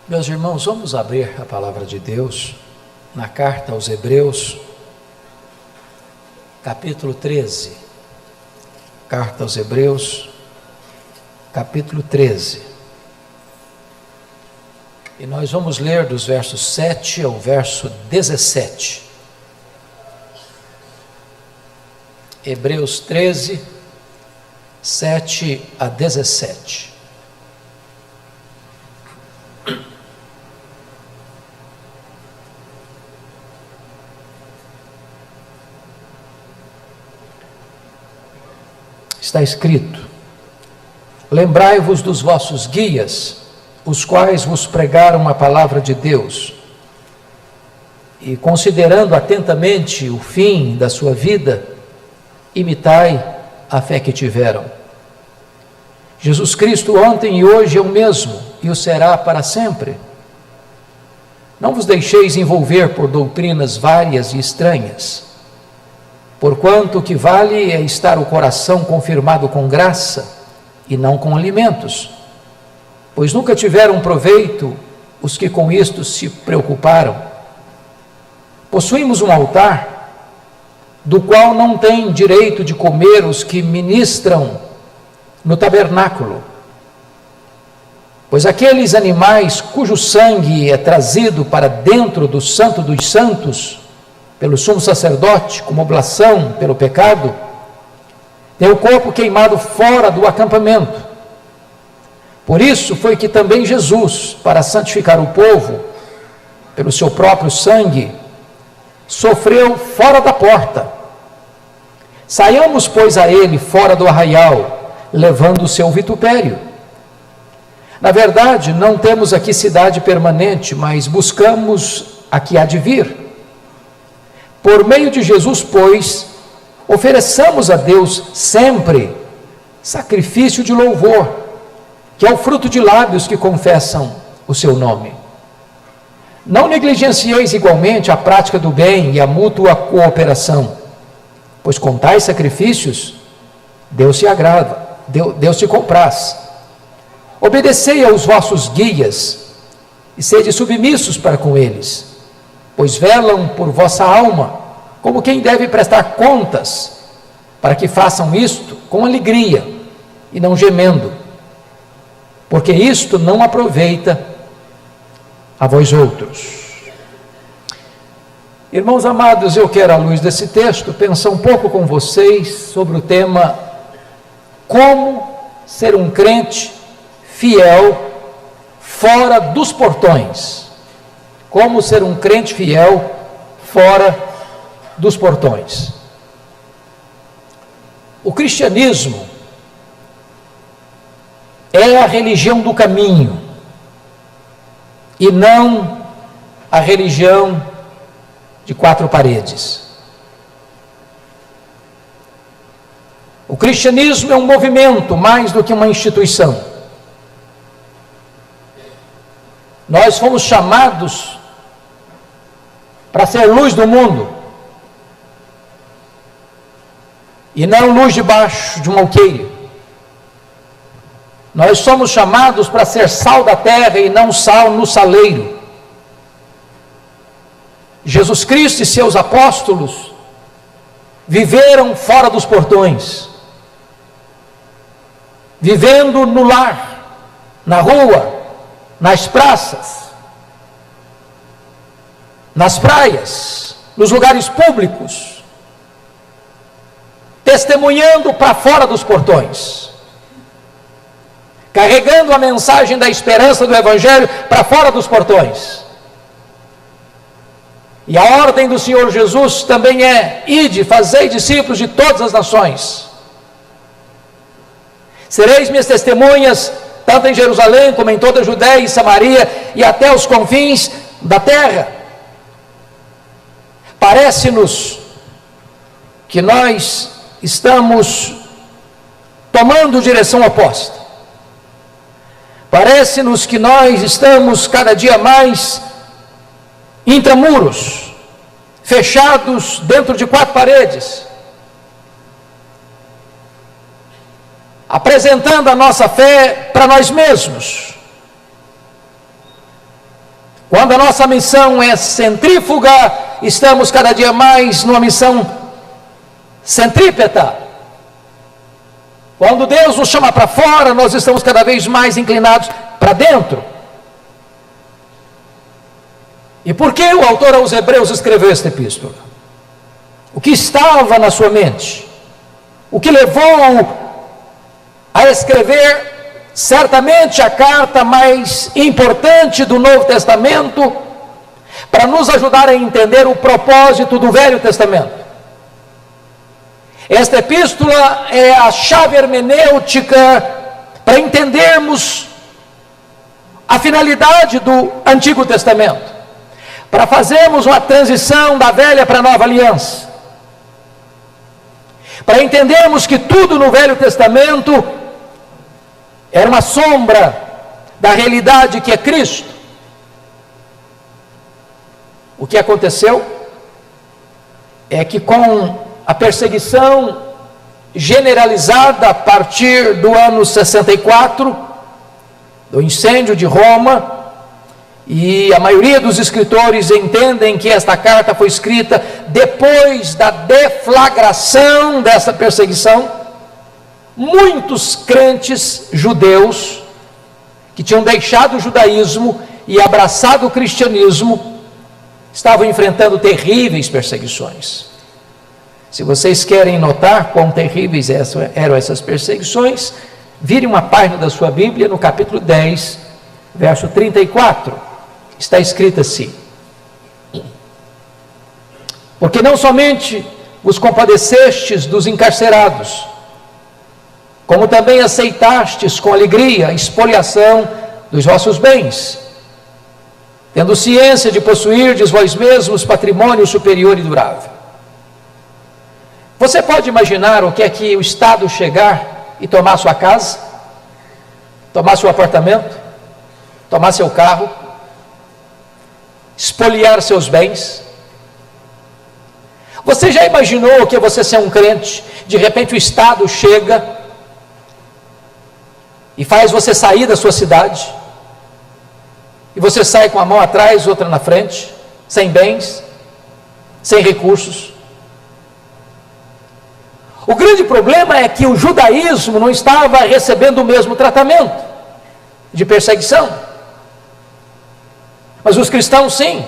Meus irmãos, vamos abrir a palavra de Deus na carta aos Hebreus, capítulo 13. Carta aos Hebreus, capítulo 13. E nós vamos ler dos versos 7 ao verso 17. Hebreus 13, 7 a 17. Está escrito: lembrai-vos dos vossos guias, os quais vos pregaram a palavra de Deus, e considerando atentamente o fim da sua vida, imitai a fé que tiveram. Jesus Cristo ontem e hoje é o mesmo, e o será para sempre. Não vos deixeis envolver por doutrinas várias e estranhas, porquanto o que vale é estar o coração confirmado com graça, e não com alimentos, pois nunca tiveram proveito os que com isto se preocuparam. Possuímos um altar, do qual não têm direito de comer os que ministram no tabernáculo, pois aqueles animais cujo sangue é trazido para dentro do Santo dos Santos, pelo sumo sacerdote, como oblação pelo pecado, tem o corpo queimado fora do acampamento. Por isso foi que também Jesus, para santificar o povo, pelo seu próprio sangue, sofreu fora da porta. Saiamos, pois, a ele fora do arraial, levando o seu vitupério. Na verdade, não temos aqui cidade permanente, mas buscamos a que há de vir. Por meio de Jesus, pois, ofereçamos a Deus sempre sacrifício de louvor, que é o fruto de lábios que confessam o seu nome. Não negligencieis igualmente a prática do bem e a mútua cooperação, pois com tais sacrifícios Deus se agrada, Deus se compraz. Obedecei aos vossos guias e sede submissos para com eles, pois velam por vossa alma, como quem deve prestar contas, para que façam isto com alegria e não gemendo, porque isto não aproveita a vós outros. Irmãos amados, eu quero, à luz desse texto, pensar um pouco com vocês sobre o tema: como ser um crente fiel fora dos portões. Como ser um crente fiel fora dos portões. O cristianismo é a religião do caminho, e não a religião de quatro paredes. O cristianismo é um movimento mais do que uma instituição. Nós fomos chamados para ser luz do mundo, e não luz debaixo de um alqueire. Nós somos chamados para ser sal da terra e não sal no saleiro. Jesus Cristo e seus apóstolos viveram fora dos portões, vivendo no lar, na rua, nas praças, nas praias, nos lugares públicos, testemunhando para fora dos portões, carregando a mensagem da esperança do Evangelho para fora dos portões. E a ordem do Senhor Jesus também é: ide, fazei discípulos de todas as nações. Sereis minhas testemunhas, tanto em Jerusalém como em toda a Judéia e Samaria e até os confins da terra. Parece-nos que nós estamos tomando direção oposta. Parece-nos que nós estamos cada dia mais intramuros, fechados dentro de quatro paredes, apresentando a nossa fé para nós mesmos, Quando a nossa missão é centrífuga, estamos cada dia mais numa missão centrípeta. Quando Deus nos chama para fora, nós estamos cada vez mais inclinados para dentro. E por que o autor aos Hebreus escreveu esta epístola? O que estava na sua mente? O que levou a escrever certamente a carta mais importante do Novo Testamento, para nos ajudar a entender o propósito do Velho Testamento? Esta epístola é a chave hermenêutica para entendermos a finalidade do Antigo Testamento, para fazermos uma transição da velha para a nova aliança, para entendermos que tudo no Velho Testamento era uma sombra da realidade que é Cristo. O que aconteceu é que com a perseguição generalizada a partir do ano 64, do incêndio de Roma, e a maioria dos escritores entendem que esta carta foi escrita depois da deflagração dessa perseguição, muitos crentes judeus que tinham deixado o judaísmo e abraçado o cristianismo estavam enfrentando terríveis perseguições. Se vocês querem notar quão terríveis eram essas perseguições, vire uma página da sua Bíblia no capítulo 10, verso 34. Está escrito assim: porque não somente vos compadecestes dos encarcerados, como também aceitastes com alegria a expoliação dos vossos bens, tendo ciência de possuirdes vós mesmos patrimônio superior e durável. Você pode imaginar o que é que o Estado chegar e tomar sua casa, tomar seu apartamento, tomar seu carro, expoliar seus bens? Você já imaginou o que é você ser um crente, de repente o Estado chega e faz você sair da sua cidade, e você sai com a mão atrás, outra na frente, sem bens, sem recursos? O grande problema é que o judaísmo não estava recebendo o mesmo tratamento de perseguição, mas os cristãos sim.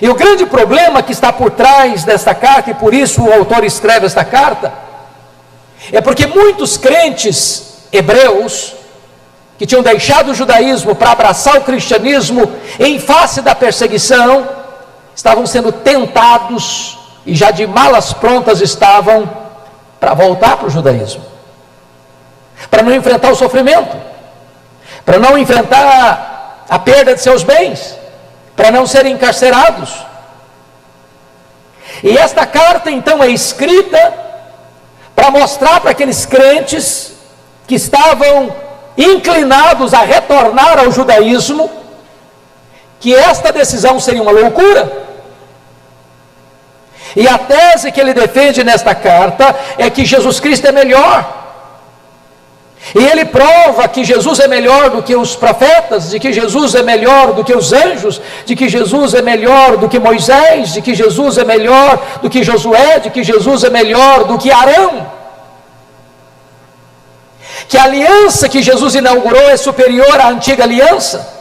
E o grande problema que está por trás desta carta, e por isso o autor escreve esta carta, é porque muitos crentes hebreus, que tinham deixado o judaísmo para abraçar o cristianismo em face da perseguição, estavam sendo tentados e já de malas prontas estavam para voltar para o judaísmo, para não enfrentar o sofrimento, para não enfrentar a perda de seus bens, para não serem encarcerados. E esta carta então é escrita para mostrar para aqueles crentes que estavam inclinados a retornar ao judaísmo, que esta decisão seria uma loucura. E a tese que ele defende nesta carta é que Jesus Cristo é melhor. E ele prova que Jesus é melhor do que os profetas, de que Jesus é melhor do que os anjos, de que Jesus é melhor do que Moisés, de que Jesus é melhor do que Josué, de que Jesus é melhor do que Arão. Que a aliança que Jesus inaugurou é superior à antiga aliança,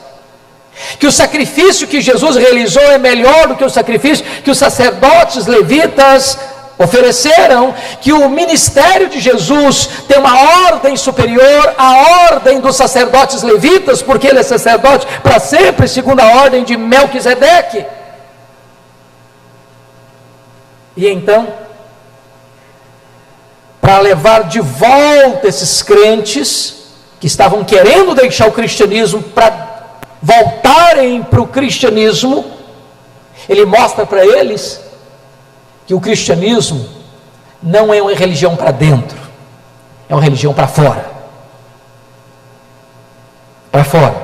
que o sacrifício que Jesus realizou é melhor do que o sacrifício que os sacerdotes levitas ofereceram, que o ministério de Jesus tem uma ordem superior à ordem dos sacerdotes levitas, porque ele é sacerdote para sempre, segundo a ordem de Melquisedeque. E então, para levar de volta esses crentes que estavam querendo deixar o cristianismo para voltarem para o cristianismo, ele mostra para eles que o cristianismo não é uma religião para dentro, é uma religião para fora. Para fora.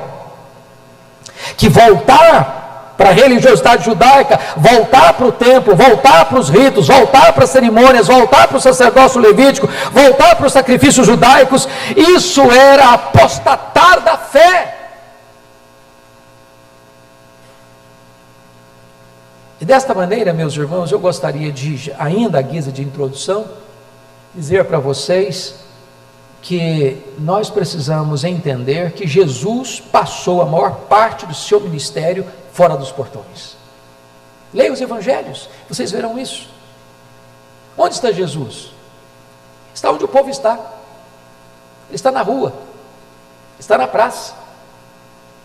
Que voltar para a religiosidade judaica, voltar para o templo, voltar para os ritos, voltar para as cerimônias, voltar para o sacerdócio levítico, voltar para os sacrifícios judaicos, isso era apostatar da fé. E desta maneira, meus irmãos, eu gostaria de, ainda à guisa de introdução, dizer para vocês que nós precisamos entender que Jesus passou a maior parte do seu ministério fora dos portões. Leia os evangelhos, vocês verão isso. Onde está Jesus? Está onde o povo está. Ele está na rua, está na praça,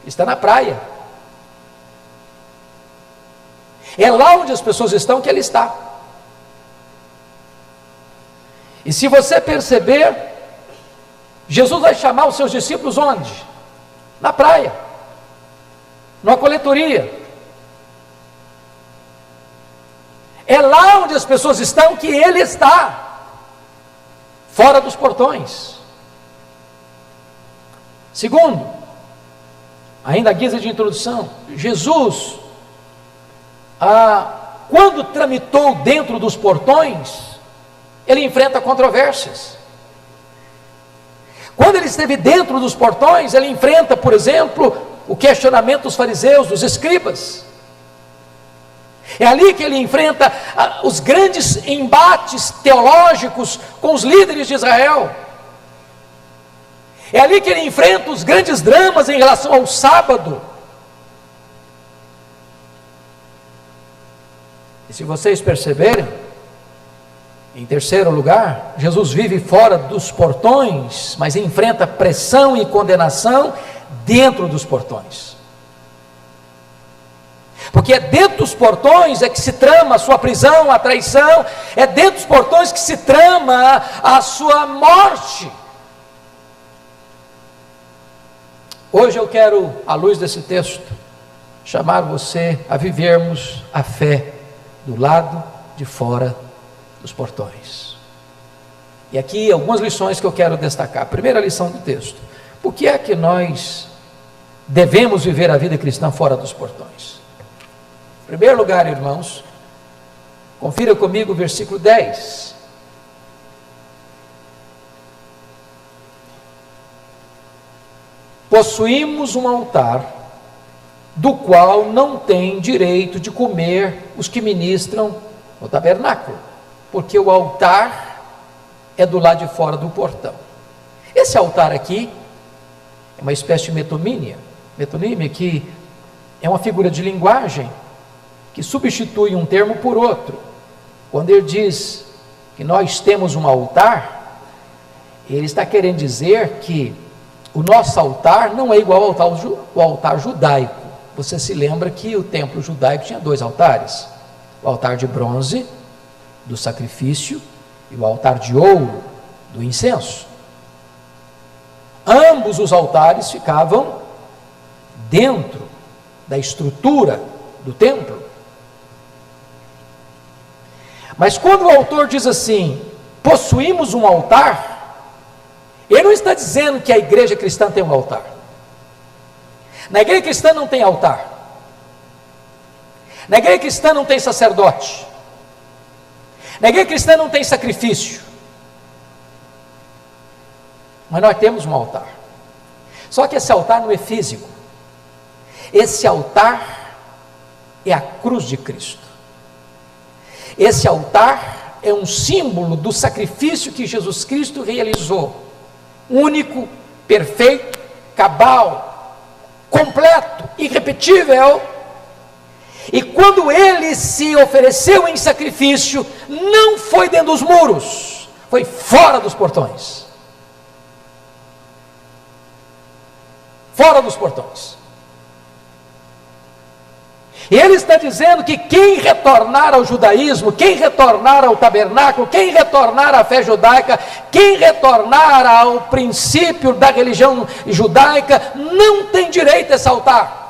está na praia. É lá onde as pessoas estão que ele está. E se você perceber, Jesus vai chamar os seus discípulos onde? Na praia, numa coletoria. É lá onde as pessoas estão que ele está, fora dos portões. Segundo, ainda a guisa de introdução, Jesus, quando tramitou dentro dos portões, ele enfrenta controvérsias. Quando ele esteve dentro dos portões, ele enfrenta, por exemplo, o questionamento dos fariseus, dos escribas. É ali que ele enfrenta os grandes embates teológicos com os líderes de Israel. É ali que ele enfrenta os grandes dramas em relação ao sábado. E se vocês perceberem, em terceiro lugar, Jesus vive fora dos portões, mas enfrenta pressão e condenação dentro dos portões. Porque é dentro dos portões é que se trama a sua prisão, a traição, é dentro dos portões que se trama a sua morte. Hoje eu quero, à luz desse texto, chamar você a vivermos a fé do lado de fora dos portões. E aqui algumas lições que eu quero destacar. Primeira lição do texto: por que é que nós devemos viver a vida cristã fora dos portões? Em primeiro lugar, irmãos, confira comigo o versículo 10. Possuímos um altar, do qual não tem direito de comer os que ministram no tabernáculo, porque o altar é do lado de fora do portão. Esse altar aqui é uma espécie de metonímia, que é uma figura de linguagem que substitui um termo por outro. Quando ele diz que nós temos um altar, ele está querendo dizer que o nosso altar não é igual ao altar judaico. Você se lembra que o templo judaico tinha dois altares: o altar de bronze, do sacrifício, e o altar de ouro, do incenso. Ambos os altares ficavam dentro da estrutura do templo. Mas quando o autor diz assim, possuímos um altar, ele não está dizendo que a igreja cristã tem um altar. Na igreja cristã não tem altar. Na igreja cristã não tem sacerdote. Na igreja cristã não tem sacrifício. Mas nós temos um altar. Só que esse altar não é físico. Esse altar é a cruz de Cristo. Esse altar é um símbolo do sacrifício que Jesus Cristo realizou. Único, perfeito, cabal, completo, irrepetível. E quando ele se ofereceu em sacrifício, não foi dentro dos muros, foi fora dos portões. Fora dos portões. E ele está dizendo que quem retornar ao judaísmo, quem retornar ao tabernáculo, quem retornar à fé judaica, quem retornar ao princípio da religião judaica, não tem direito a esse altar.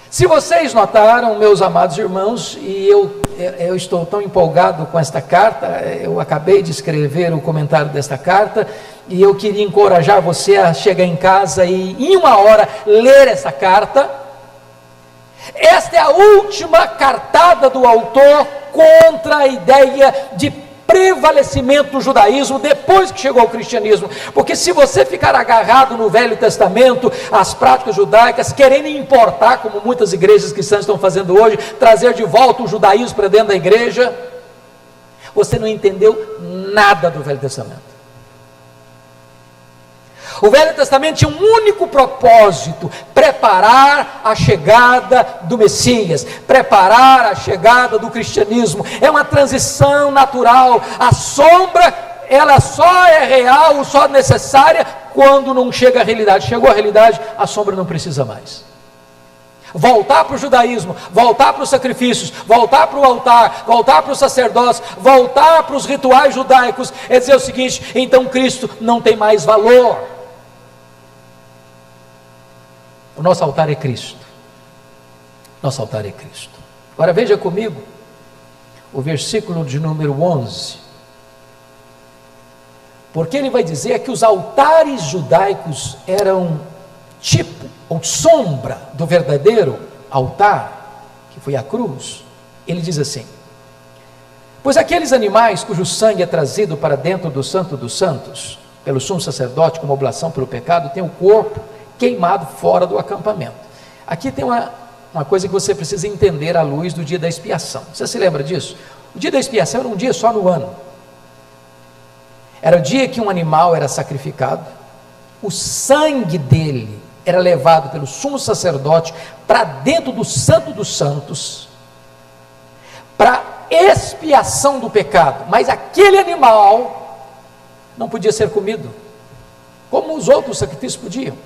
Se vocês notaram, meus amados irmãos, e eu estou tão empolgado com esta carta, eu acabei de escrever o comentário desta carta, e eu queria encorajar você a chegar em casa e em uma hora ler essa carta. Esta é a última cartada do autor contra a ideia de prevalecimento do judaísmo depois depois que chegou ao cristianismo. Porque se você ficar agarrado no Velho Testamento, as práticas judaicas, querendo importar, como muitas igrejas cristãs estão fazendo hoje, trazer de volta o judaísmo para dentro da igreja, você não entendeu nada do Velho Testamento. O Velho Testamento tinha um único propósito: preparar a chegada do Messias, preparar a chegada do cristianismo. É uma transição natural. A sombra, ela só é real, só necessária quando não chega à realidade. Chegou à realidade, a sombra não precisa mais. Voltar para o judaísmo, voltar para os sacrifícios, voltar para o altar, voltar para os sacerdócios, voltar para os rituais judaicos, é dizer o seguinte: então Cristo não tem mais valor. O nosso altar é Cristo. Nosso altar é Cristo. Agora veja comigo o versículo de número 11. Porque ele vai dizer que os altares judaicos eram tipo ou sombra do verdadeiro altar, que foi a cruz. Ele diz assim: pois aqueles animais cujo sangue é trazido para dentro do Santo dos Santos, pelo sumo sacerdote como oblação pelo pecado, tem o corpo queimado fora do acampamento. Aqui tem uma coisa que você precisa entender à luz do dia da expiação. Você se lembra disso? O dia da expiação era um dia só no ano. Era o dia que um animal era sacrificado, o sangue dele era levado pelo sumo sacerdote para dentro do Santo dos Santos, para expiação do pecado. Mas aquele animal não podia ser comido, como os outros sacrifícios podiam.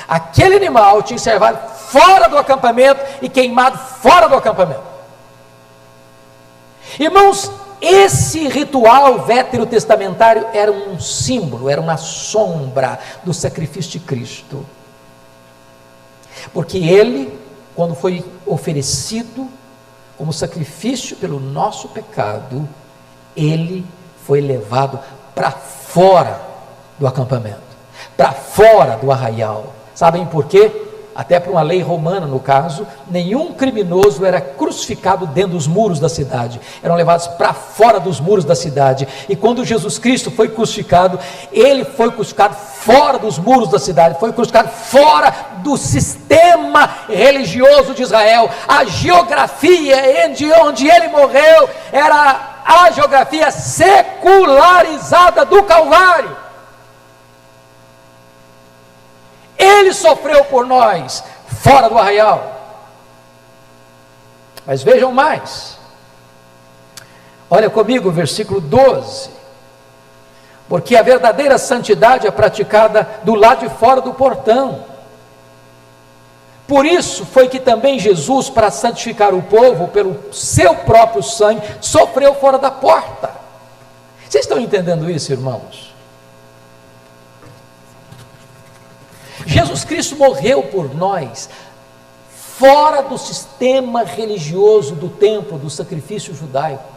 Aquele animal tinha que ser levado fora do acampamento e queimado fora do acampamento. Irmãos, esse ritual veterotestamentário era um símbolo, era uma sombra do sacrifício de Cristo. Porque ele, quando foi oferecido como sacrifício pelo nosso pecado, ele foi levado para fora do acampamento, para fora do arraial. Sabem por quê? Até por uma lei romana, no caso, nenhum criminoso era crucificado dentro dos muros da cidade, eram levados para fora dos muros da cidade. E quando Jesus Cristo foi crucificado, ele foi crucificado fora dos muros da cidade, foi crucificado fora do sistema religioso de Israel. A geografia onde ele morreu era a geografia secularizada do Calvário. Ele sofreu por nós, fora do arraial. Mas vejam mais. Olha comigo o versículo 12. Porque a verdadeira santidade é praticada do lado de fora do portão. Por isso foi que também Jesus, para santificar o povo, pelo seu próprio sangue, sofreu fora da porta. Vocês estão entendendo isso, irmãos? Jesus Cristo morreu por nós, fora do sistema religioso do templo, do sacrifício judaico.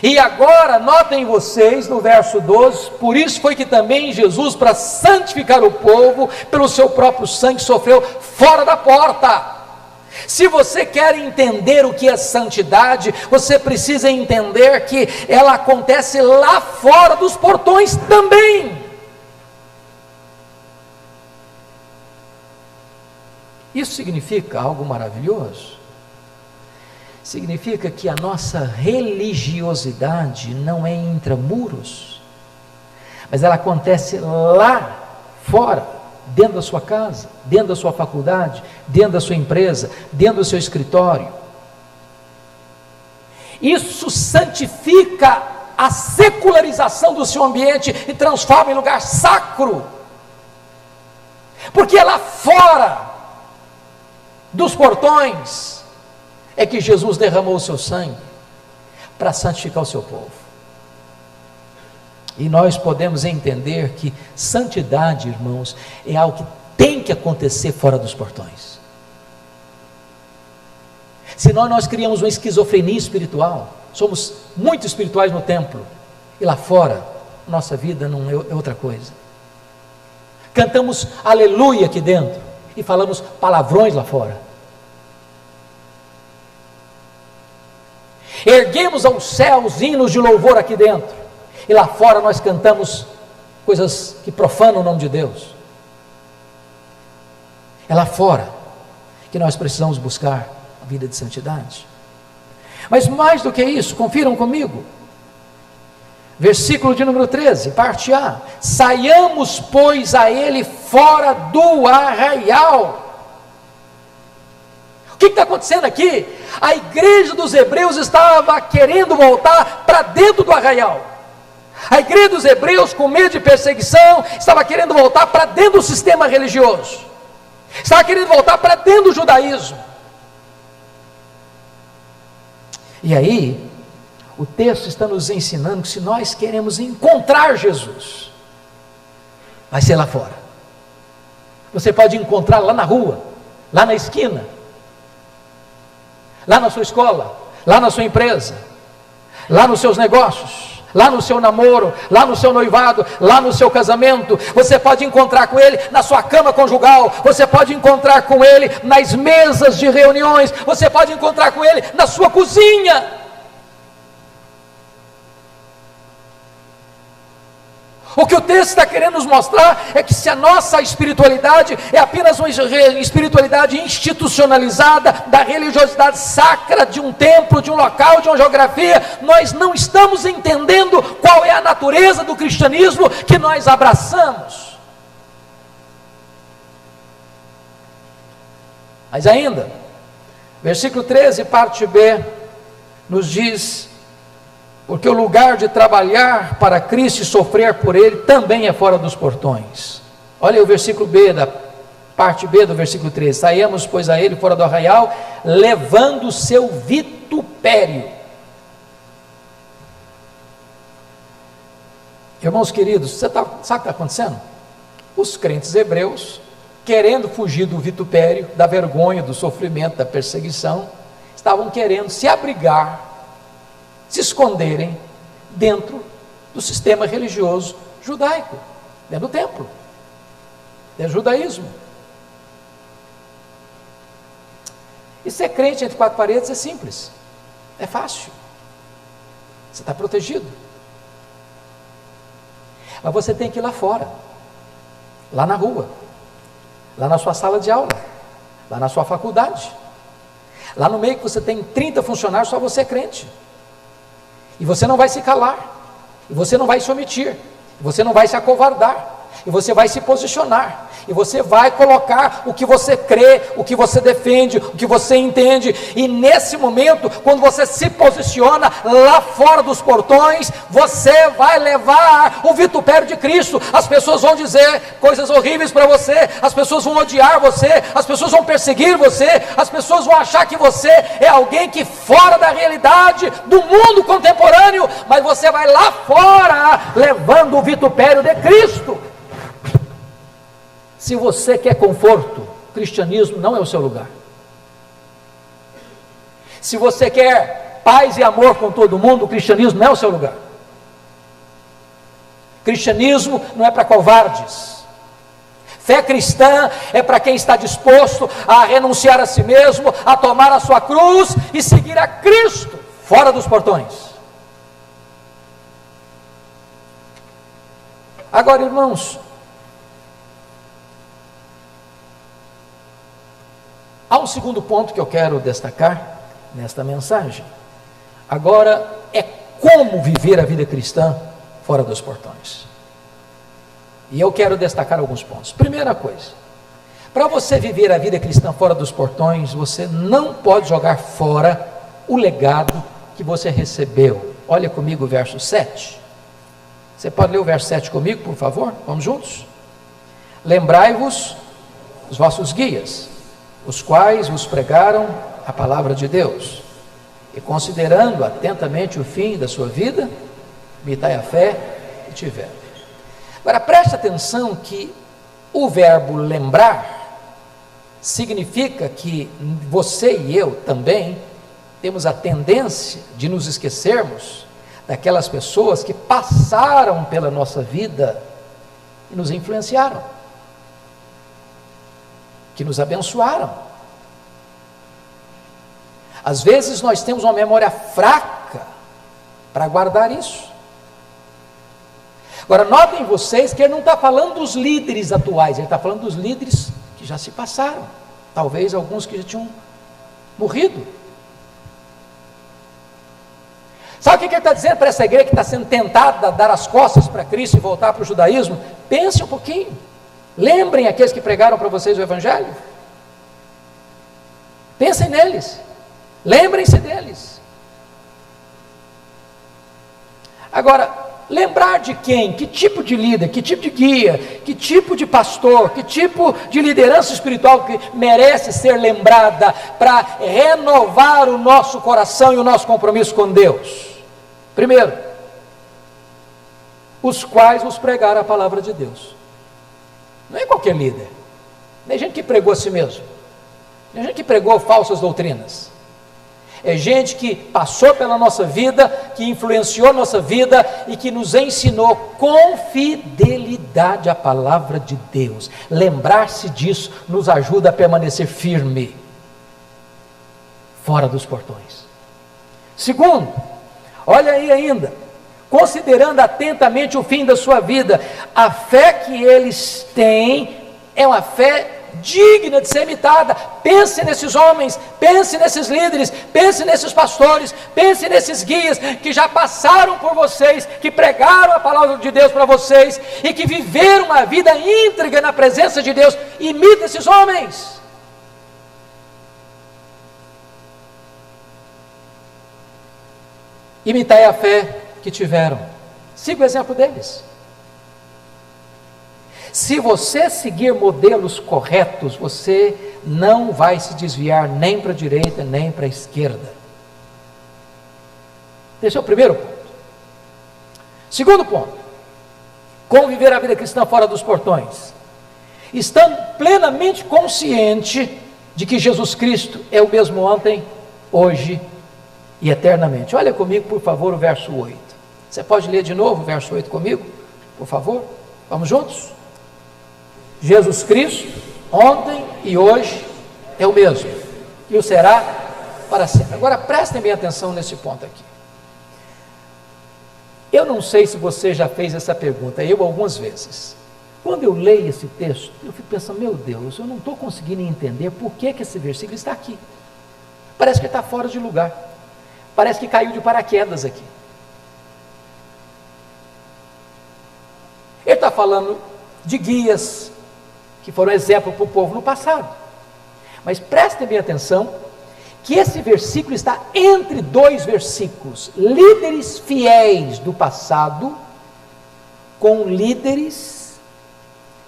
E agora, notem vocês no verso 12, por isso foi que também Jesus, para santificar o povo, pelo seu próprio sangue, sofreu fora da porta. Se você quer entender o que é santidade, você precisa entender que ela acontece lá fora dos portões também. Isso significa algo maravilhoso. Significa que a nossa religiosidade não é intramuros, mas ela acontece lá fora, dentro da sua casa, dentro da sua faculdade, dentro da sua empresa, dentro do seu escritório. Isso santifica a secularização do seu ambiente e transforma em lugar sacro, porque é lá fora dos portões é que Jesus derramou o seu sangue para santificar o seu povo. E nós podemos entender que santidade, irmãos, é algo que tem que acontecer fora dos portões. Senão nós criamos uma esquizofrenia espiritual. Somos muito espirituais no templo e lá fora nossa vida não é outra coisa. Cantamos aleluia aqui dentro e falamos palavrões lá fora. Erguemos aos céus hinos de louvor aqui dentro, e lá fora nós cantamos coisas que profanam o nome de Deus. É lá fora que nós precisamos buscar a vida de santidade. Mas mais do que isso, confiram comigo, versículo de número 13, parte A: saiamos, pois, a ele fora do arraial. O que está acontecendo aqui? A igreja dos hebreus estava querendo voltar para dentro do arraial. A igreja dos hebreus, com medo de perseguição, estava querendo voltar para dentro do sistema religioso, estava querendo voltar para dentro do judaísmo. E aí, o texto está nos ensinando que se nós queremos encontrar Jesus, vai ser lá fora. Você pode encontrar lá na rua, lá na esquina, lá na sua escola, lá na sua empresa, lá nos seus negócios, lá no seu namoro, lá no seu noivado, lá no seu casamento. Você pode encontrar com ele na sua cama conjugal, você pode encontrar com ele nas mesas de reuniões, você pode encontrar com ele na sua cozinha. O que o texto está querendo nos mostrar é que se a nossa espiritualidade é apenas uma espiritualidade institucionalizada, da religiosidade sacra de um templo, de um local, de uma geografia, nós não estamos entendendo qual é a natureza do cristianismo que nós abraçamos. Mas ainda, versículo 13, parte B, nos diz: porque o lugar de trabalhar para Cristo e sofrer por Ele também é fora dos portões. Olha o versículo B, da parte B do versículo 13: saíamos, pois, a Ele fora do arraial, levando o seu vitupério. Irmãos queridos, sabe o que está acontecendo? Os crentes hebreus, querendo fugir do vitupério, da vergonha, do sofrimento, da perseguição, estavam querendo se abrigar, se esconderem dentro do sistema religioso judaico, dentro do templo, dentro do judaísmo. E ser crente entre quatro paredes é simples, é fácil, você está protegido. Mas você tem que ir lá fora, lá na rua, lá na sua sala de aula, lá na sua faculdade, lá no meio que você tem 30 funcionários, só você é crente. E você não vai se calar, e você não vai se omitir, e você não vai se acovardar, e você vai se posicionar, e você vai colocar o que você crê, o que você defende, o que você entende. E nesse momento, quando você se posiciona lá fora dos portões, você vai levar o vitupério de Cristo. As pessoas vão dizer coisas horríveis para você, as pessoas vão odiar você, as pessoas vão perseguir você, as pessoas vão achar que você é alguém que fora da realidade do mundo contemporâneo, mas você vai lá fora levando o vitupério de Cristo. Se você quer conforto, o cristianismo não é o seu lugar. Se você quer paz e amor com todo mundo, o cristianismo não é o seu lugar. Cristianismo não é para covardes. Fé cristã é para quem está disposto a renunciar a si mesmo, a tomar a sua cruz e seguir a Cristo fora dos portões. Agora, irmãos, há um segundo ponto que eu quero destacar nesta mensagem. Agora, é como viver a vida cristã fora dos portões. E eu quero destacar alguns pontos. Primeira coisa, para você viver a vida cristã fora dos portões, você não pode jogar fora o legado que você recebeu. Olha comigo o verso 7. Você pode ler o verso 7 comigo, por favor? Vamos juntos? Lembrai-vos os vossos guias, os quais vos pregaram a palavra de Deus, e considerando atentamente o fim da sua vida, imitai a fé que tiver. Agora preste atenção que o verbo lembrar significa que você e eu também temos a tendência de nos esquecermos daquelas pessoas que passaram pela nossa vida e nos influenciaram, que nos abençoaram. Às vezes nós temos uma memória fraca para guardar isso. Agora, notem vocês que ele não está falando dos líderes atuais, ele está falando dos líderes que já se passaram, talvez alguns que já tinham morrido. Sabe o que ele está dizendo para essa igreja que está sendo tentada a dar as costas para Cristo e voltar para o judaísmo? Pense um pouquinho, lembrem aqueles que pregaram para vocês o Evangelho, pensem neles, lembrem-se deles. Agora, lembrar de quem? Que tipo de líder, que tipo de guia, que tipo de pastor, que tipo de liderança espiritual que merece ser lembrada para renovar o nosso coração e o nosso compromisso com Deus? Primeiro, os quais vos pregaram a palavra de Deus. Não é qualquer líder, nem gente que pregou a si mesmo, nem gente que pregou falsas doutrinas. É gente que passou pela nossa vida, que influenciou a nossa vida e que nos ensinou com fidelidade a palavra de Deus. Lembrar-se disso nos ajuda a permanecer firme, fora dos portões. Segundo, olha aí ainda, considerando atentamente o fim da sua vida, a fé que eles têm é uma fé digna de ser imitada. Pense nesses homens, pense nesses líderes, pense nesses pastores, pense nesses guias que já passaram por vocês, que pregaram a palavra de Deus para vocês e que viveram uma vida íntegra na presença de Deus. Imite esses homens. Imitai a fé que tiveram, siga o exemplo deles. Se você seguir modelos corretos, você não vai se desviar nem para a direita, nem para a esquerda. Esse é o primeiro ponto. Segundo ponto, como viver a vida cristã fora dos portões? Estando plenamente consciente de que Jesus Cristo é o mesmo ontem, hoje e eternamente. Olha comigo, por favor, o verso 8. Você pode ler de novo o verso 8 comigo, por favor? Vamos juntos? Jesus Cristo, ontem e hoje, é o mesmo, e o será para sempre. Agora prestem bem atenção nesse ponto aqui. Eu não sei se você já fez essa pergunta, eu algumas vezes. Quando eu leio esse texto, eu fico pensando, meu Deus, eu não estou conseguindo entender por que esse versículo está aqui. Parece que está fora de lugar, parece que caiu de paraquedas aqui. Ele está falando de guias, que foram exemplo para o povo no passado. Mas prestem bem atenção, que esse versículo está entre dois versículos, líderes fiéis do passado, com líderes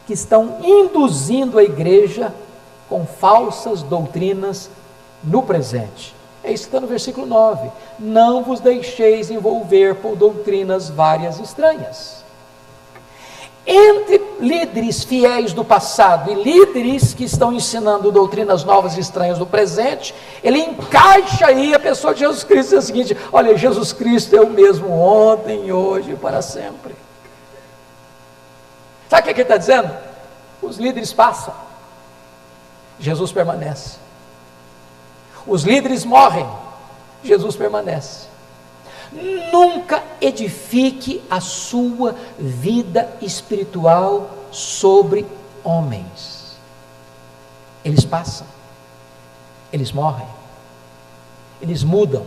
que estão induzindo a igreja com falsas doutrinas no presente. É isso que está no versículo 9, não vos deixeis envolver por doutrinas várias e estranhas. Entre líderes fiéis do passado e líderes que estão ensinando doutrinas novas e estranhas do presente, ele encaixa aí a pessoa de Jesus Cristo, é o seguinte: olha, Jesus Cristo é o mesmo ontem, hoje e para sempre. Sabe o que ele está dizendo? Os líderes passam, Jesus permanece. Os líderes morrem, Jesus permanece. Nunca edifique a sua vida espiritual sobre homens. Eles passam, eles morrem, eles mudam.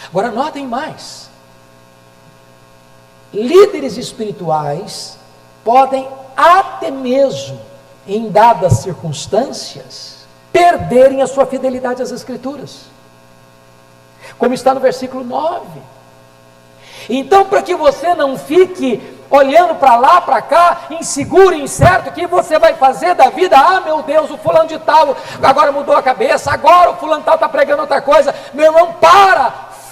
Agora notem mais, líderes espirituais podem até mesmo, em dadas circunstâncias, perderem a sua fidelidade às Escrituras, como está no versículo 9. Então, para que você não fique olhando para lá, para cá, inseguro, incerto, o que você vai fazer da vida? Ah, meu Deus, o fulano de tal agora mudou a cabeça, agora o fulano de tal está pregando outra coisa. Meu irmão,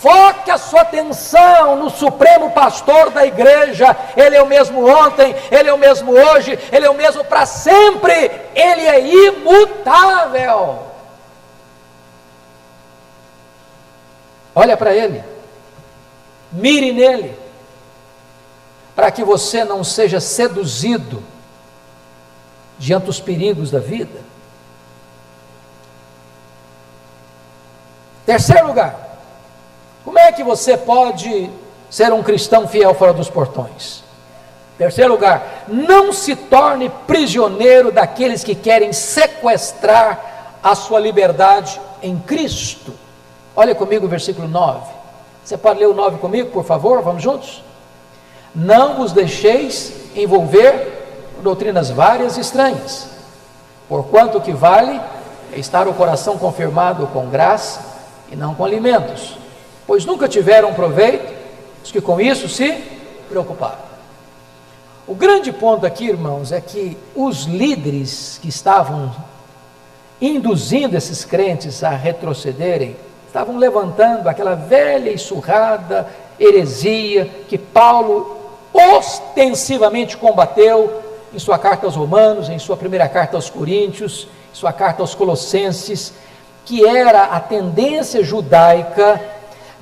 foque a sua atenção no supremo pastor da igreja. Ele é o mesmo ontem, ele é o mesmo hoje, ele é o mesmo para sempre, ele é imutável. Olha para ele, mire nele, para que você não seja seduzido diante dos perigos da vida. Terceiro lugar, como é que você pode ser um cristão fiel fora dos portões? Terceiro lugar, não se torne prisioneiro daqueles que querem sequestrar a sua liberdade em Cristo. Olha comigo o versículo 9. Você pode ler o 9 comigo, por favor? Vamos juntos? Não vos deixeis envolver por doutrinas várias e estranhas, porquanto o que vale é estar o coração confirmado com graça e não com alimentos, pois nunca tiveram proveito os que com isso se preocuparam. O grande ponto aqui, irmãos, é que os líderes que estavam induzindo esses crentes a retrocederem, estavam levantando aquela velha e surrada heresia que Paulo ostensivamente combateu em sua carta aos Romanos, em sua primeira carta aos Coríntios, em sua carta aos Colossenses, que era a tendência judaica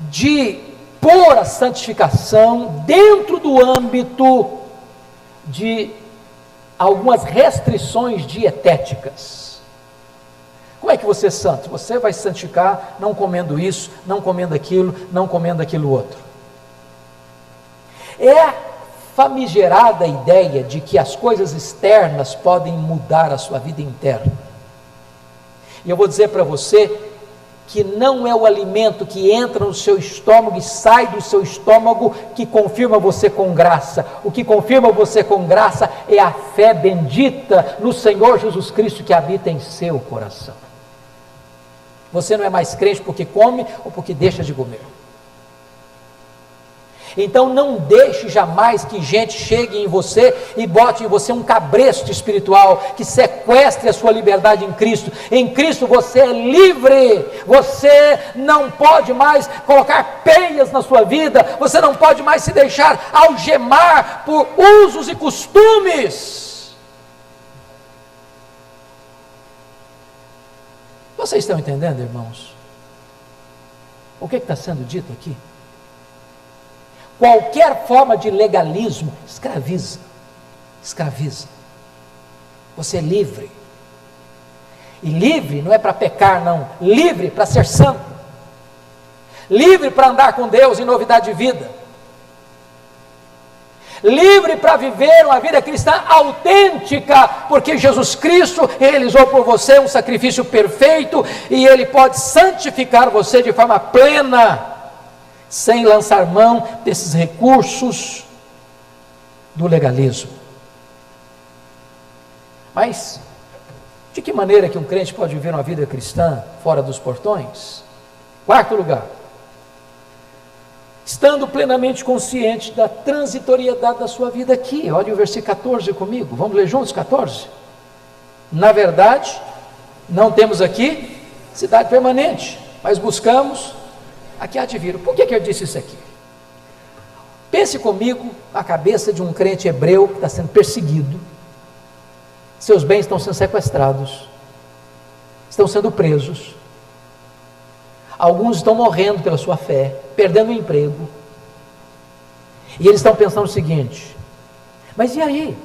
de pôr a santificação dentro do âmbito de algumas restrições dietéticas. Como é que você é santo? Você vai se santificar não comendo isso, não comendo aquilo, não comendo aquilo outro. É a famigerada ideia de que as coisas externas podem mudar a sua vida interna. E eu vou dizer para você que não é o alimento que entra no seu estômago e sai do seu estômago que confirma você com graça. O que confirma você com graça é a fé bendita no Senhor Jesus Cristo que habita em seu coração. Você não é mais crente porque come ou porque deixa de comer. Então não deixe jamais que gente chegue em você e bote em você um cabresto espiritual, que sequestre a sua liberdade em Cristo. Em Cristo você é livre, você não pode mais colocar peias na sua vida, você não pode mais se deixar algemar por usos e costumes. Vocês estão entendendo, irmãos? O que está sendo dito aqui? Qualquer forma de legalismo escraviza. Você é livre. E livre não é para pecar, não. Livre para ser santo. Livre para andar com Deus em novidade de vida. Livre para viver uma vida cristã autêntica, porque Jesus Cristo realizou por você um sacrifício perfeito e Ele pode santificar você de forma plena, sem lançar mão desses recursos do legalismo. Mas, de que maneira que um crente pode viver uma vida cristã fora dos portões? Quarto lugar, estando plenamente consciente da transitoriedade da sua vida aqui. Olha o versículo 14 comigo, vamos ler juntos 14? Na verdade, não temos aqui cidade permanente, mas buscamos aqui há de vir. Por que eu disse isso aqui? Pense comigo a cabeça de um crente hebreu que está sendo perseguido, seus bens estão sendo sequestrados, estão sendo presos, alguns estão morrendo pela sua fé, perdendo o emprego, e eles estão pensando o seguinte: mas e aí?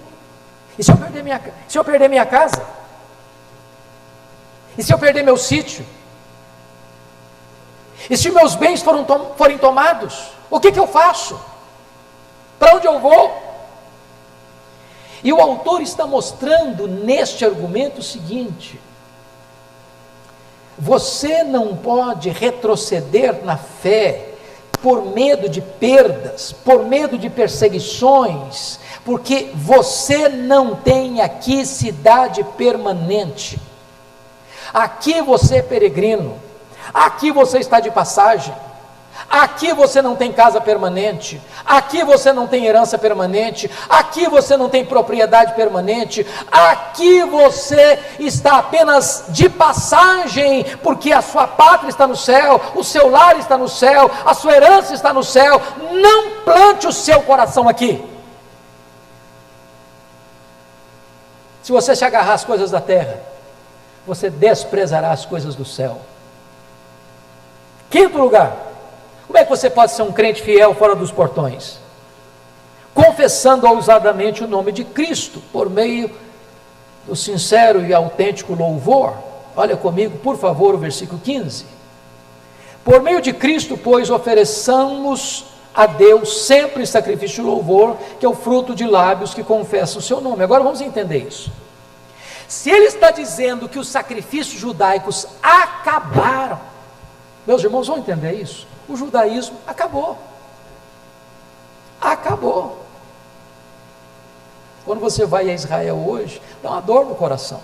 E se eu perder minha casa? E se eu perder meu sítio? E se meus bens forem tomados, o que eu faço? Para onde eu vou? E o autor está mostrando neste argumento o seguinte: você não pode retroceder na fé por medo de perdas, por medo de perseguições, porque você não tem aqui cidade permanente. Aqui você é peregrino. Aqui você está de passagem, aqui você não tem casa permanente, aqui você não tem herança permanente, aqui você não tem propriedade permanente, aqui você está apenas de passagem, porque a sua pátria está no céu, o seu lar está no céu, a sua herança está no céu. Não plante o seu coração aqui. Se você se agarrar às coisas da terra, você desprezará as coisas do céu. Quinto lugar, como é que você pode ser um crente fiel fora dos portões? Confessando ousadamente o nome de Cristo, por meio do sincero e autêntico louvor. Olha comigo, por favor, o versículo 15. Por meio de Cristo, pois, ofereçamos a Deus sempre sacrifício de louvor, que é o fruto de lábios que confessam o seu nome. Agora vamos entender isso. Se ele está dizendo que os sacrifícios judaicos acabaram, meus irmãos vão entender isso? O judaísmo acabou. Acabou. Quando você vai a Israel hoje, dá uma dor no coração.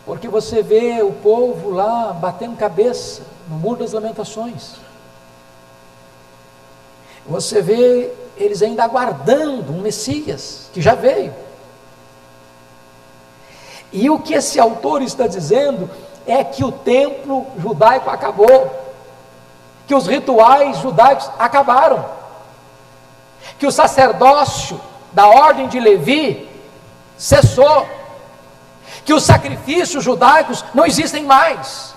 Porque você vê o povo lá batendo cabeça no Muro das Lamentações. Você vê eles ainda aguardando um Messias que já veio. E o que esse autor está dizendo é que o templo judaico acabou, que os rituais judaicos acabaram, que o sacerdócio da ordem de Levi cessou, que os sacrifícios judaicos não existem mais,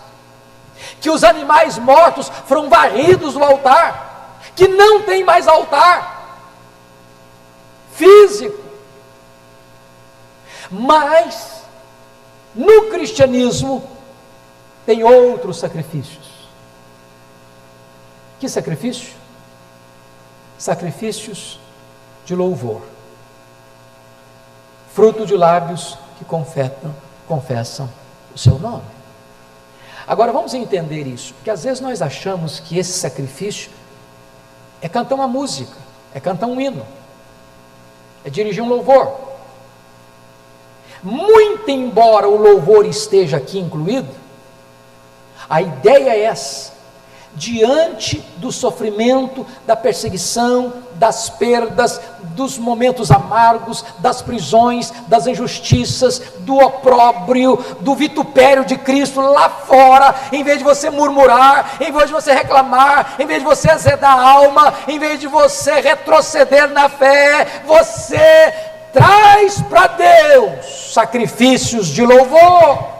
que os animais mortos foram varridos do altar, que não tem mais altar físico. Mas no cristianismo tem outros sacrifícios. Que sacrifício? Sacrifícios de louvor, fruto de lábios que confessam o seu nome. Agora vamos entender isso, porque às vezes nós achamos que esse sacrifício é cantar uma música, é cantar um hino, é dirigir um louvor. Muito embora o louvor esteja aqui incluído, a ideia é essa: diante do sofrimento, da perseguição, das perdas, dos momentos amargos, das prisões, das injustiças, do opróbrio, do vitupério de Cristo lá fora, em vez de você murmurar, em vez de você reclamar, em vez de você azedar a alma, em vez de você retroceder na fé, você traz para Deus sacrifícios de louvor,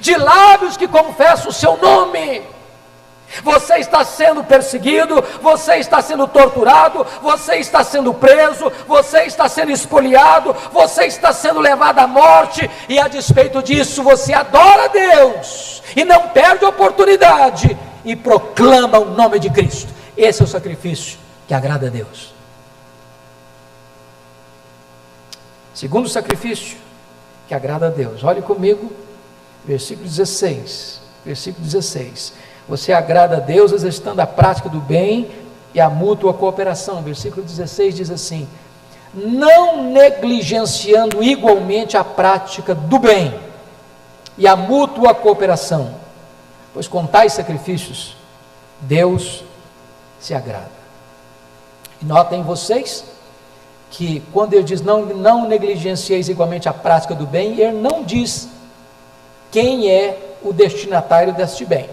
de lábios que confessam o seu nome. Você está sendo perseguido, você está sendo torturado, você está sendo preso, você está sendo espoliado, você está sendo levado à morte, e a despeito disso você adora a Deus, e não perde a oportunidade, e proclama o nome de Cristo. Esse é o sacrifício que agrada a Deus. Segundo sacrifício que agrada a Deus, olhe comigo, versículo 16, você agrada a Deus exercitando a prática do bem e a mútua cooperação. Versículo 16 diz assim: não negligenciando igualmente a prática do bem e a mútua cooperação, pois com tais sacrifícios Deus se agrada. E notem vocês que quando ele diz não negligencieis igualmente a prática do bem, ele não diz quem é o destinatário deste bem.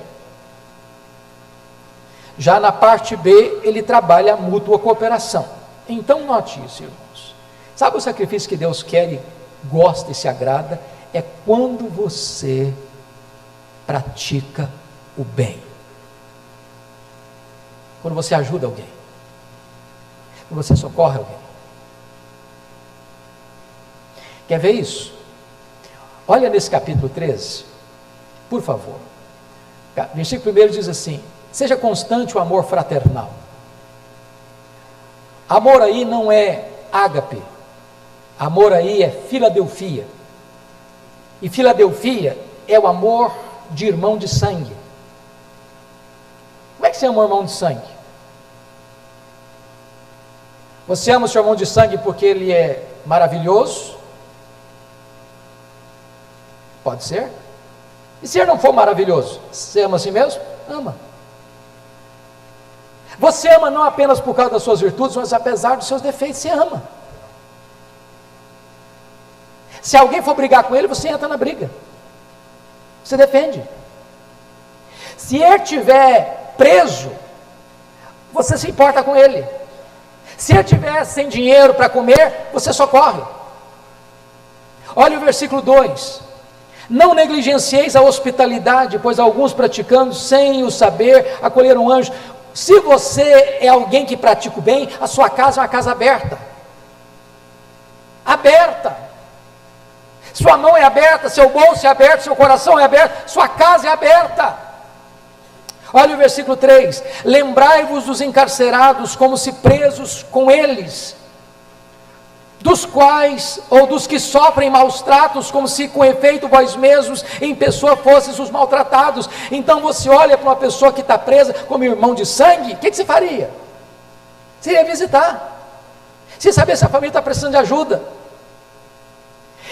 Já na parte B, ele trabalha a mútua cooperação. Então note isso, irmãos. Sabe o sacrifício que Deus quer e gosta e se agrada? É quando você pratica o bem, quando você ajuda alguém, quando você socorre alguém. Quer ver isso? Olha nesse capítulo 13, por favor. Versículo 1 diz assim: seja constante o amor fraternal. Amor aí não é ágape, amor aí é filadelfia. E filadelfia é o amor de irmão de sangue. Como é que você ama um irmão de sangue? Você ama o seu irmão de sangue porque ele é maravilhoso? Pode ser. E se ele não for maravilhoso, você ama assim mesmo? Ama. Você ama não apenas por causa das suas virtudes, mas apesar dos seus defeitos, você ama. Se alguém for brigar com ele, você entra na briga, você defende. Se ele estiver preso, você se importa com ele. Se ele estiver sem dinheiro para comer, você socorre. Olha o versículo 2: não negligencieis a hospitalidade, pois alguns praticando sem o saber acolheram anjos. Se você é alguém que pratica o bem, a sua casa é uma casa aberta. Sua mão é aberta, seu bolso é aberto, seu coração é aberto, sua casa é aberta. Olha o versículo 3: lembrai-vos dos encarcerados como se presos com eles, dos quais, ou dos que sofrem maus tratos, como se com efeito vós mesmos em pessoa fosseis os maltratados. Então você olha para uma pessoa que está presa como irmão de sangue, o que você faria? Você ia visitar, você ia saber se a família está precisando de ajuda.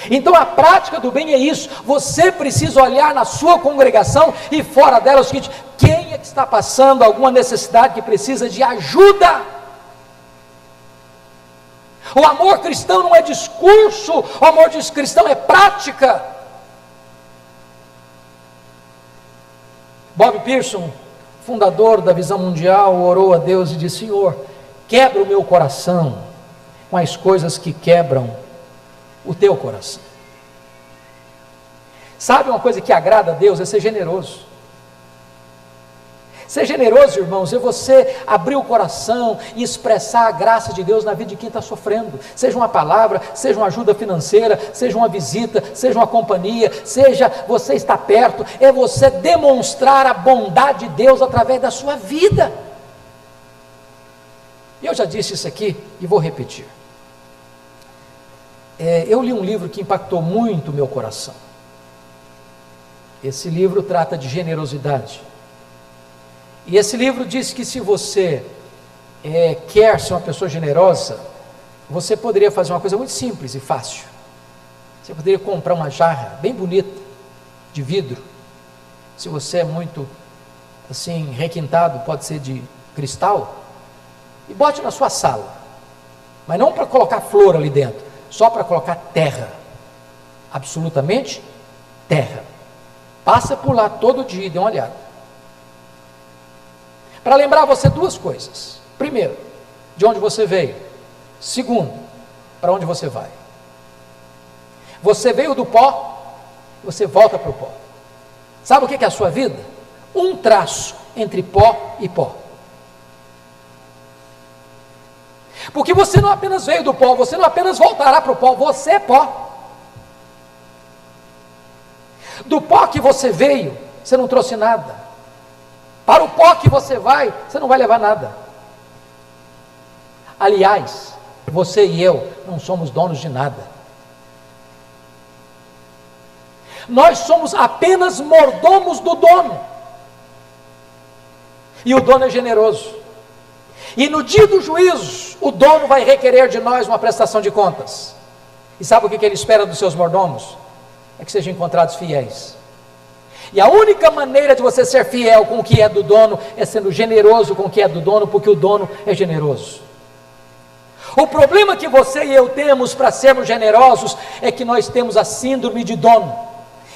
Então a prática do bem é isso. Você precisa olhar na sua congregação e fora dela o seguinte: quem é que está passando alguma necessidade que precisa de ajuda? O amor cristão não é discurso, o amor cristão é prática. Bob Pearson, fundador da Visão Mundial, orou a Deus e disse: Senhor, quebra o meu coração com as coisas que quebram o teu coração. Sabe uma coisa que agrada a Deus? É ser generoso. Ser generoso, irmãos, é você abrir o coração e expressar a graça de Deus na vida de quem está sofrendo. Seja uma palavra, seja uma ajuda financeira, seja uma visita, seja uma companhia, seja você estar perto. É você demonstrar a bondade de Deus através da sua vida. Eu já disse isso aqui e vou repetir. Eu li um livro que impactou muito o meu coração. Esse livro trata de generosidade. E esse livro diz que se você quer ser uma pessoa generosa, você poderia fazer uma coisa muito simples e fácil. Você poderia comprar uma jarra bem bonita, de vidro. Se você é muito assim requintado, pode ser de cristal, e bote na sua sala. Mas não para colocar flor ali dentro, só para colocar terra, absolutamente terra. Passa por lá todo dia e dê uma olhada, para lembrar você duas coisas: primeiro, de onde você veio; segundo, para onde você vai. Você veio do pó, você volta para o pó. Sabe o que é a sua vida? Um traço entre pó e pó. Porque você não apenas veio do pó, você não apenas voltará para o pó, você é pó. Do pó que você veio, você não trouxe nada. Para o pó que você vai, você não vai levar nada. Aliás, você e eu não somos donos de nada. Nós somos apenas mordomos do dono. E o dono é generoso. E no dia do juízo, o dono vai requerer de nós uma prestação de contas. E sabe o que ele espera dos seus mordomos? É que sejam encontrados fiéis. E a única maneira de você ser fiel com o que é do dono é sendo generoso com o que é do dono, porque o dono é generoso. O problema que você e eu temos para sermos generosos é que nós temos a síndrome de dono.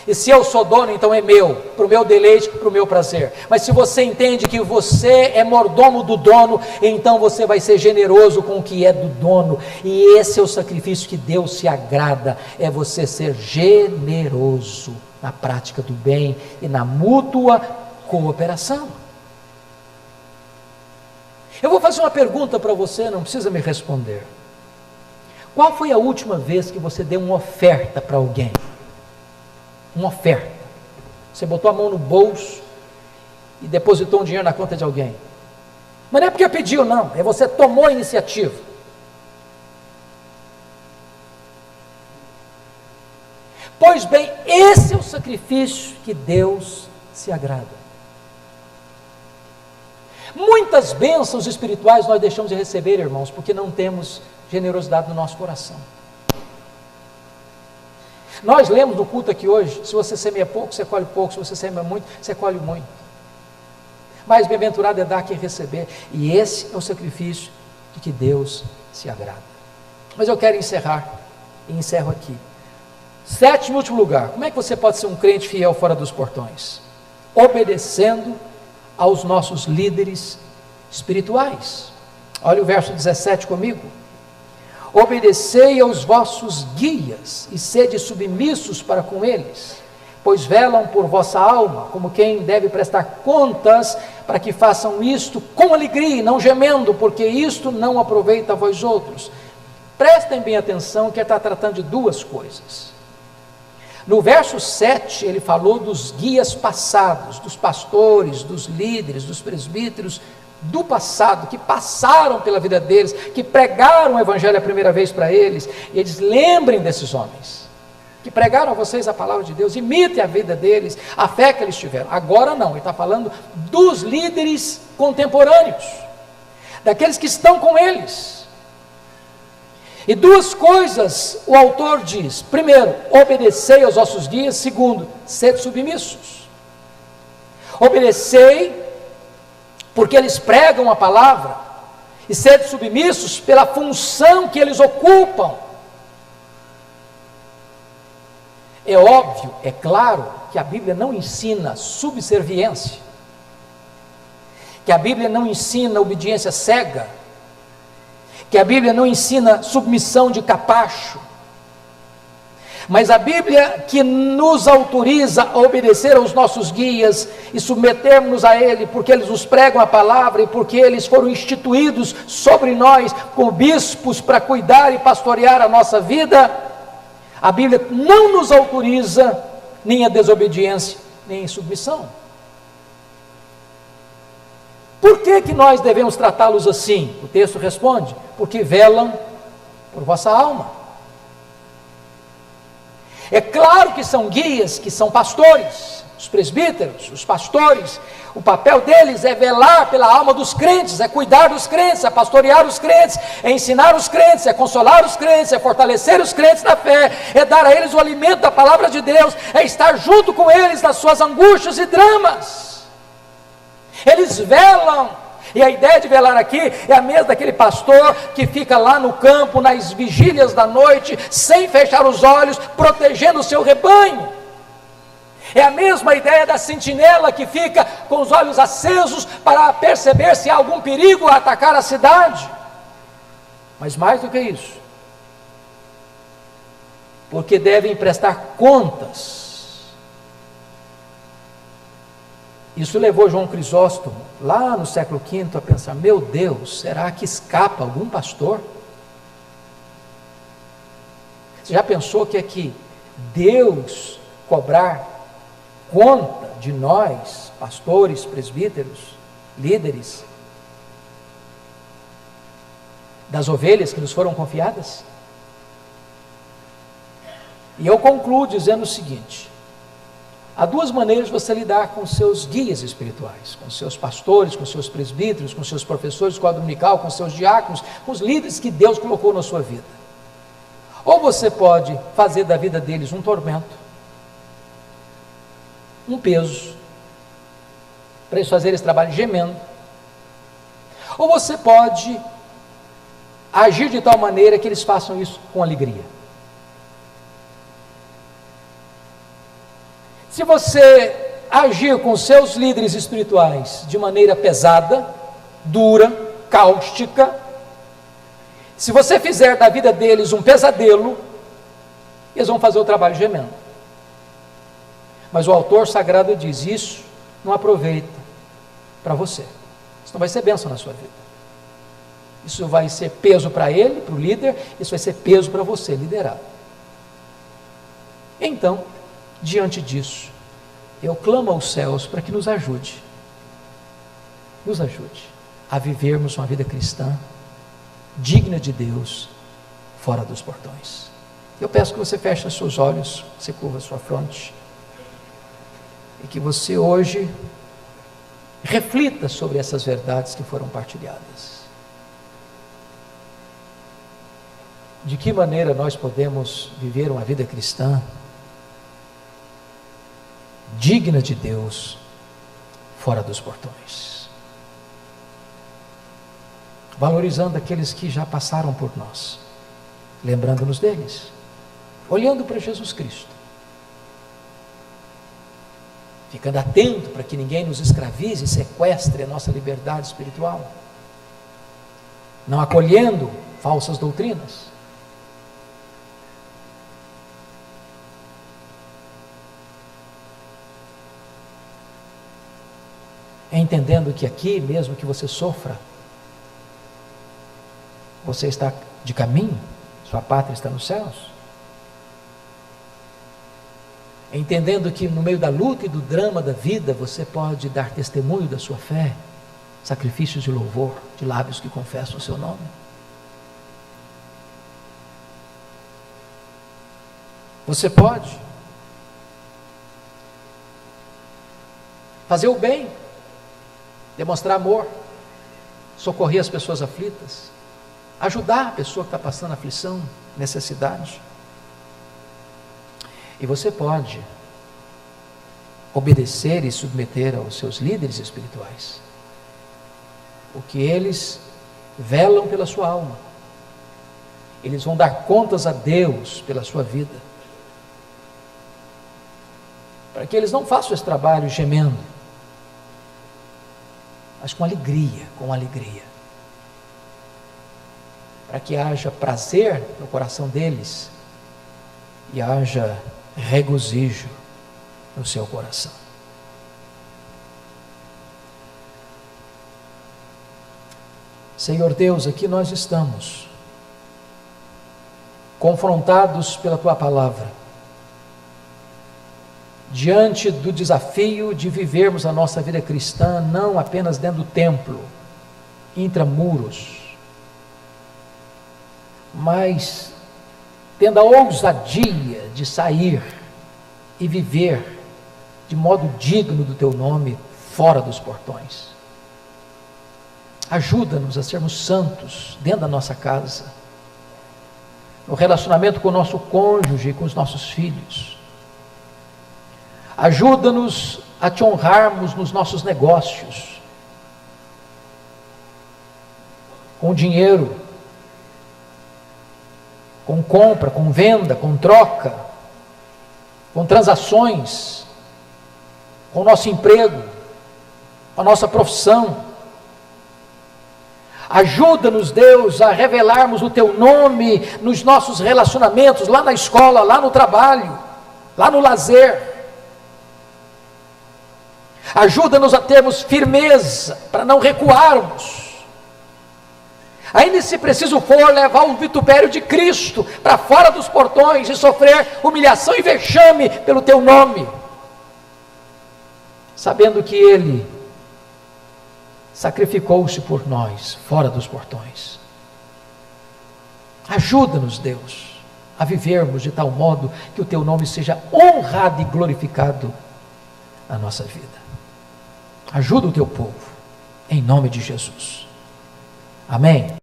E se eu sou dono, então é meu, para o meu deleite, para o meu prazer. Mas se você entende que você é mordomo do dono, então você vai ser generoso com o que é do dono. E esse é o sacrifício que Deus se agrada, é você ser generoso na prática do bem e na mútua cooperação. Eu vou fazer uma pergunta para você, não precisa me responder. Qual foi a última vez que você deu uma oferta para alguém? Uma oferta. Você botou a mão no bolso e depositou um dinheiro na conta de alguém. Mas não é porque pediu, não. É você tomou a iniciativa. Pois bem, esse é o sacrifício que Deus se agrada. Muitas bênçãos espirituais nós deixamos de receber, irmãos, porque não temos generosidade no nosso coração. Nós lemos no culto aqui hoje: se você semeia pouco, você colhe pouco; se você semeia muito, você colhe muito. Mais bem-aventurado é dar que receber. E esse é o sacrifício de que Deus se agrada. Mas eu quero encerrar, e encerro aqui. Sétimo e último lugar: como é que você pode ser um crente fiel fora dos portões? Obedecendo aos nossos líderes espirituais. Olha o verso 17 comigo. Obedecei aos vossos guias e sede submissos para com eles, pois velam por vossa alma, como quem deve prestar contas, para que façam isto com alegria e não gemendo, porque isto não aproveita a vós outros. Prestem bem atenção, que está tratando de duas coisas. No verso 7, ele falou dos guias passados, dos pastores, dos líderes, dos presbíteros do passado, que passaram pela vida deles, que pregaram o evangelho a primeira vez para eles, e eles lembrem desses homens, que pregaram a vocês a palavra de Deus, imitem a vida deles, a fé que eles tiveram. Agora não, ele está falando dos líderes contemporâneos, daqueles que estão com eles. E duas coisas o autor diz: primeiro, obedecei aos vossos guias; segundo, sede submissos. Obedecei porque eles pregam a palavra, e sede submissos pela função que eles ocupam. É óbvio, é claro, que a Bíblia não ensina subserviência, que a Bíblia não ensina obediência cega, que a Bíblia não ensina submissão de capacho, mas a Bíblia que nos autoriza a obedecer aos nossos guias e submetermos a Ele, porque eles nos pregam a palavra e porque eles foram instituídos sobre nós como bispos para cuidar e pastorear a nossa vida. A Bíblia não nos autoriza nem a desobediência, nem a submissão. Por que nós devemos tratá-los assim? O texto responde: porque velam por vossa alma. É claro que são guias, que são pastores, os presbíteros, os pastores. O papel deles é velar pela alma dos crentes, é cuidar dos crentes, é pastorear os crentes, é ensinar os crentes, é consolar os crentes, é fortalecer os crentes na fé, é dar a eles o alimento da palavra de Deus, é estar junto com eles nas suas angústias e dramas. Eles velam, e a ideia de velar aqui é a mesma daquele pastor que fica lá no campo, nas vigílias da noite, sem fechar os olhos, protegendo o seu rebanho. É a mesma ideia da sentinela que fica com os olhos acesos para perceber se há algum perigo a atacar a cidade. Mas mais do que isso, porque devem prestar contas. Isso levou João Crisóstomo, lá no século V, a pensar: meu Deus, será que escapa algum pastor? Você já pensou que é que Deus cobrar conta de nós, pastores, presbíteros, líderes, das ovelhas que nos foram confiadas? E eu concluo dizendo o seguinte: há duas maneiras de você lidar com seus guias espirituais, com seus pastores, com seus presbíteros, com seus professores de escola dominical, com seus diáconos, com os líderes que Deus colocou na sua vida. Ou você pode fazer da vida deles um tormento, um peso, para eles fazerem esse trabalho gemendo. Ou você pode agir de tal maneira que eles façam isso com alegria. Se você agir com seus líderes espirituais de maneira pesada, dura, cáustica, se você fizer da vida deles um pesadelo, eles vão fazer o trabalho gemendo. Mas o autor sagrado diz: isso não aproveita para você, isso não vai ser bênção na sua vida, isso vai ser peso para ele, para o líder, isso vai ser peso para você, liderado. Então, diante disso, eu clamo aos céus para que nos ajude a vivermos uma vida cristã digna de Deus, fora dos portões. Eu peço que você feche os seus olhos, você curva a sua fronte, e que você hoje reflita sobre essas verdades que foram partilhadas. De que maneira nós podemos viver uma vida cristã digna de Deus, fora dos portões, valorizando aqueles que já passaram por nós, lembrando-nos deles, olhando para Jesus Cristo, ficando atento para que ninguém nos escravize e sequestre a nossa liberdade espiritual, não acolhendo falsas doutrinas. Entendendo que aqui, mesmo que você sofra, você está de caminho, sua pátria está nos céus. entendendo que no meio da luta e do drama da vida, você pode dar testemunho da sua fé, sacrifícios de louvor, de lábios que confessam o seu nome. Você pode fazer o bem, demonstrar amor, socorrer as pessoas aflitas, ajudar a pessoa que está passando aflição, necessidade. E você pode obedecer e submeter aos seus líderes espirituais, porque eles velam pela sua alma, eles vão dar contas a Deus pela sua vida, para que eles não façam esse trabalho gemendo, mas com alegria, para que haja prazer no coração deles e haja regozijo no seu coração. Senhor Deus, aqui nós estamos confrontados pela Tua palavra, diante do desafio de vivermos a nossa vida cristã não apenas dentro do templo, intramuros, mas tendo a ousadia de sair e viver de modo digno do Teu nome fora dos portões. Ajuda-nos a sermos santos dentro da nossa casa, no relacionamento com o nosso cônjuge e com os nossos filhos. Ajuda-nos a Te honrarmos nos nossos negócios, com dinheiro, com compra, com venda, com troca, com transações, com o nosso emprego, com a nossa profissão. Ajuda-nos, Deus, a revelarmos o Teu nome nos nossos relacionamentos, lá na escola, lá no trabalho, lá no lazer. Ajuda-nos a termos firmeza, para não recuarmos. Ainda se preciso for, levar o vitupério de Cristo para fora dos portões e sofrer humilhação e vexame pelo Teu nome, sabendo que Ele sacrificou-se por nós, fora dos portões. Ajuda-nos, Deus, a vivermos de tal modo que o Teu nome seja honrado e glorificado na nossa vida. Ajuda o Teu povo, em nome de Jesus. Amém.